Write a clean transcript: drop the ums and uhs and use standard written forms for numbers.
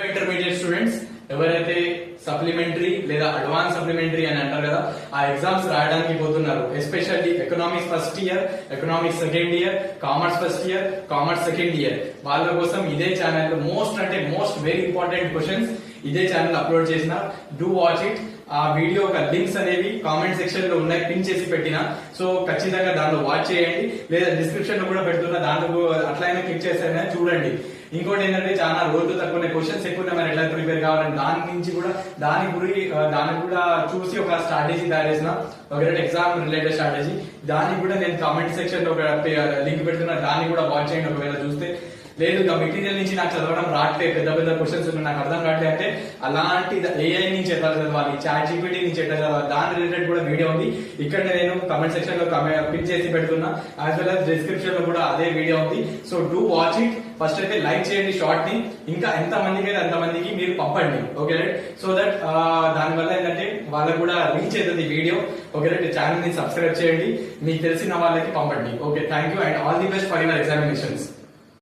Intermediate students ఎవరైతే supplementary లేదా advance supplementary అని అంటారు కదా, ఆ ఎగ్జామ్స్ రాయడానికి పోతున్నారు. Especially economics first year, economics second year, commerce first year, commerce second year వాళ్ళ కోసం ఇదే channel most very important questions ఇదే ఛానల్ అప్లోడ్ చేసిన. Do watch it. ఆ వీడియో ఒక లింక్స్ అనేవి కామెంట్ సెక్షన్ లో ఉన్నాయి, పిన్ చేసి పెట్టిన. సో ఖచ్చితంగా దాంట్లో వాచ్ చేయండి, లేదా డిస్క్రిప్షన్ లో కూడా పెడుతున్నా, దాంట్లో అట్లయినా క్లిక్ చేస్తే చూడండి. ఇంకోటి ఏంటంటే చాలా రోజులు తక్కువ క్వశ్చన్స్ ఎక్కువ మరి ఎట్లా ప్రిపేర్ కావాలని దాని నుంచి కూడా దానికి కూడా చూసి ఒక స్ట్రాటజీ తయారు చేసిన, ఒక ఎగ్జామ్ రిలేటెడ్ స్ట్రాటజీ. దానికి కూడా నేను కామెంట్ సెక్షన్ లో ఒక లింక్ పెడుతున్నా, దాన్ని కూడా వాచ్ చేయండి ఒకవేళ చూస్తే. లేదు ఇంకా మెటీరియల్ నుంచి నాకు చదవడం రావట్లేదు, పెద్ద క్వశ్చన్స్ ఉన్నాయి నాకు అర్థం కావట్లేదు అంటే అలాంటి ఏఐ నుంచి ఎట్లా చదవాలి, చాట్ జీపీటీ నుంచి ఎట్లా చదవాలి, దాని రిలేటెడ్ కూడా వీడియో ఉంది. ఇక్కడ నేను కమెంట్ సెక్షన్ లో పిన్ చేసి పెడుతున్నా, యాజ్ వెల్ as డిస్క్రిప్షన్ లో కూడా అదే వీడియో ఉంది. So do watch it. First అయితే లైక్ చేయండి షార్ట్ ని, ఇంకా ఎంత మందికి అయితే అంతమందికి మీరు పంపండి. Okay right. సో దట్ దాని వల్ల ఏంటంటే వాళ్ళకు కూడా రీచ్ అవుతుంది వీడియో. Okay right. ఛానల్ ని సబ్స్క్రైబ్ చేయండి, మీకు తెలిసిన వాళ్ళకి పంపండి. Okay, thank you and all the best for your examinations.